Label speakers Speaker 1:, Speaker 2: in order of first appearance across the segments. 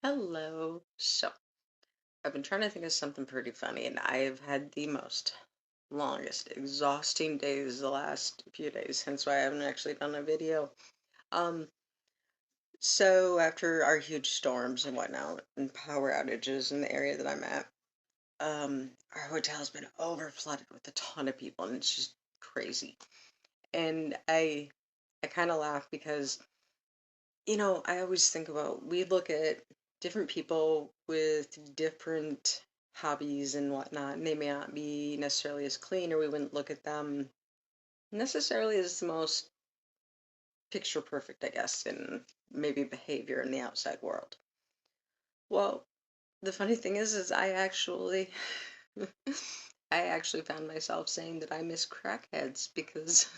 Speaker 1: Hello. So, I've been trying to think of something pretty funny, and I've had the most longest, exhausting days the last few days, hence why I haven't actually done a video. Um, so after our huge storms and whatnot, and power outages in the area that I'm at, our hotel's been over flooded with a ton of people, and it's just crazy. And I kind of laugh because I always think about we look at different people with different hobbies and whatnot, and they may not be necessarily as clean, or we wouldn't look at them necessarily as the most picture perfect, I guess, in maybe behavior in the outside world. Well, the funny thing is I actually found myself saying that I miss crackheads because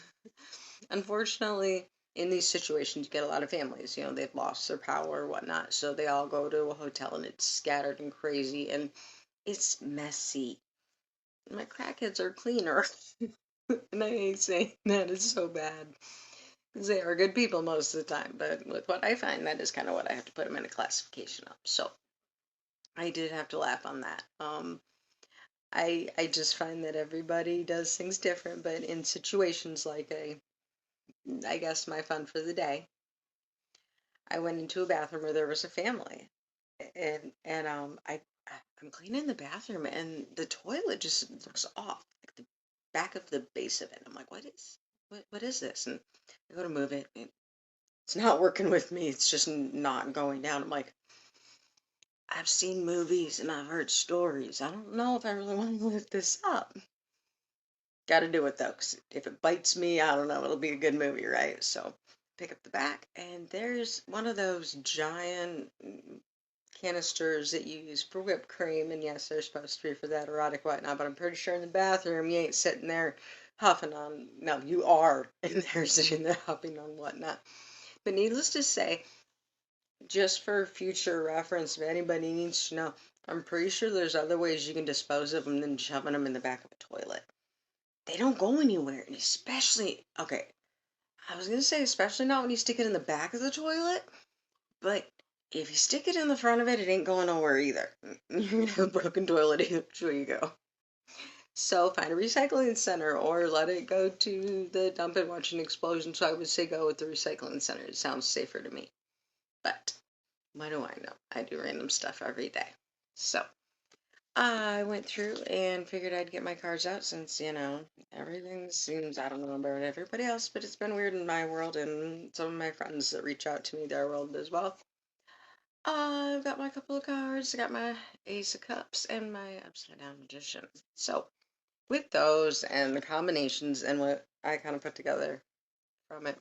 Speaker 1: unfortunately, in these situations, you get a lot of families, they've lost their power or whatnot, so they all go to a hotel and it's scattered and crazy and it's messy. My crackheads are cleaner. And I hate saying that, it's so bad. Because they are good people most of the time, but with what I find, that is kind of what I have to put them in a classification of. So I did have to laugh on that. I just find that everybody does things different, but in situations like I guess my fun for the day, I went into a bathroom where there was a family, and I'm cleaning the bathroom, and the toilet just looks off, like the back of the base of it. I'm like, what is this? And I go to move it, and it's not working with me. It's just not going down. I'm like, I've seen movies and I've heard stories. I don't know if I really want to lift this up. Got to do it though, 'cause if it bites me, I don't know, it'll be a good movie, right? So pick up the back, and there's one of those giant canisters that you use for whipped cream, and yes, they're supposed to be for that erotic whatnot, but I'm pretty sure in the bathroom you ain't sitting there huffing on, no, you are in there sitting there huffing on whatnot. But needless to say, just for future reference, if anybody needs to know, I'm pretty sure there's other ways you can dispose of them than shoving them in the back of a toilet. They don't go anywhere, and especially, okay, I was gonna say especially not when you stick it in the back of the toilet, but if you stick it in the front of it, it ain't going nowhere either. You're gonna have a broken toilet either which way you go. So find a recycling center or let it go to the dump and watch an explosion. So I would say go with the recycling center. It sounds safer to me. But what do I know? I do random stuff every day. So I went through and figured I'd get my cards out since, everything seems, I don't know about everybody else, but it's been weird in my world and some of my friends that reach out to me, their world as well. I've got my couple of cards. I got my Ace of Cups and my Upside Down Magician. So, with those and the combinations and what I kind of put together from it,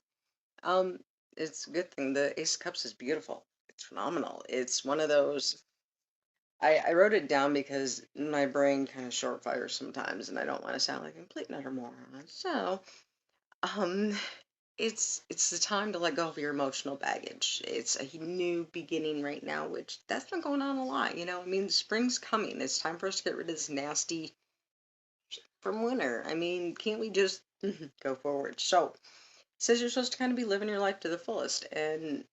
Speaker 1: um, it's a good thing. The Ace of Cups is beautiful. It's phenomenal. It's one of those. I wrote it down because my brain kind of short fires sometimes, and I don't want to sound like a complete and utter moron. So, um, it's the time to let go of your emotional baggage. It's a new beginning right now, which that's been going on a lot. I mean, spring's coming. It's time for us to get rid of this nasty from winter. I mean, can't we just go forward? So, it says you're supposed to kind of be living your life to the fullest, and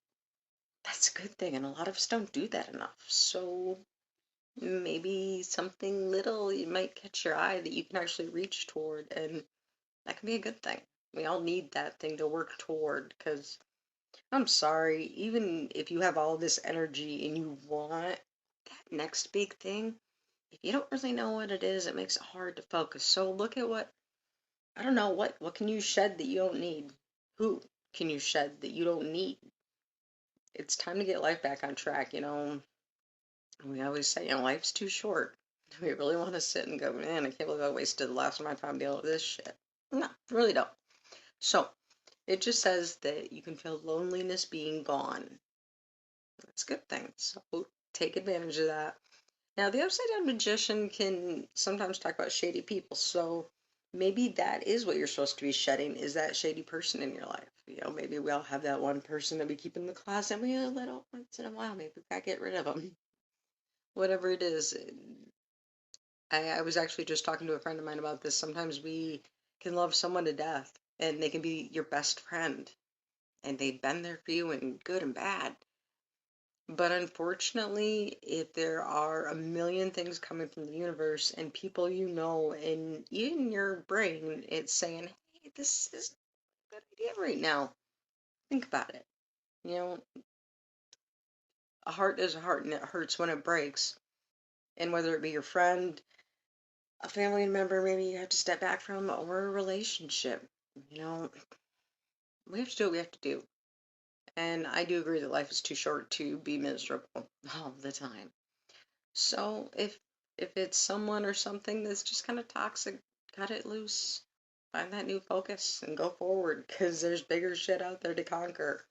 Speaker 1: that's a good thing. And a lot of us don't do that enough. So, maybe something little you might catch your eye that you can actually reach toward, and that can be a good thing. We all need that thing to work toward because I'm sorry, even if you have all this energy and you want that next big thing, if you don't really know what it is, it makes it hard to focus. So look at I don't know, what can you shed that you don't need? Who can you shed that you don't need? It's time to get life back on track, We always say, life's too short. Do we really want to sit and go, man, I can't believe I wasted the last of my time dealing with this shit? No, really don't. So, it just says that you can feel loneliness being gone. That's a good thing. So take advantage of that. Now, the upside down magician can sometimes talk about shady people. So maybe that is what you're supposed to be shedding is that shady person in your life. Maybe we all have that one person that we keep in the closet and we let out once in a while. Maybe we gotta get rid of them. Whatever it is. I was actually just talking to a friend of mine about this. Sometimes we can love someone to death and they can be your best friend and they've been there for you in good and bad. But unfortunately, if there are a million things coming from the universe and people you know, and in your brain, it's saying, hey, this is a good idea right now. Think about it. You know, a heart is a heart and it hurts when it breaks. And whether it be your friend, a family member maybe you have to step back from, or a relationship, you know, we have to do what we have to do. And I do agree that life is too short to be miserable all the time. So if it's someone or something that's just kind of toxic, cut it loose. Find that new focus and go forward because there's bigger shit out there to conquer.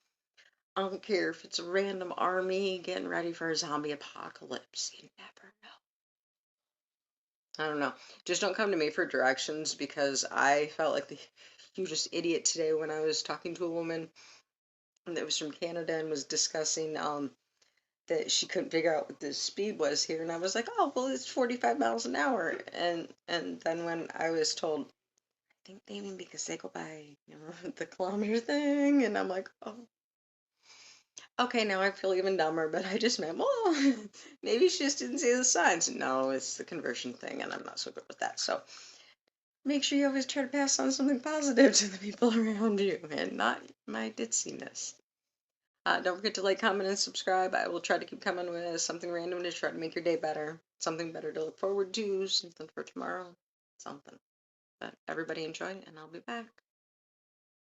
Speaker 1: I don't care if it's a random army getting ready for a zombie apocalypse. You never know. I don't know. Just don't come to me for directions because I felt like the hugest idiot today when I was talking to a woman that was from Canada and was discussing that she couldn't figure out what the speed was here, and I was like, oh well, it's 45 miles an hour, and then when I was told, I think maybe because they go by, the kilometer thing, and I'm like, oh, okay, now I feel even dumber, but I just meant, well, maybe she just didn't see the signs. No, it's the conversion thing, and I'm not so good with that. So make sure you always try to pass on something positive to the people around you, and not my ditziness. Don't forget to like, comment, and subscribe. I will try to keep coming with something random to try to make your day better. Something better to look forward to, something for tomorrow, something. But everybody enjoy, and I'll be back.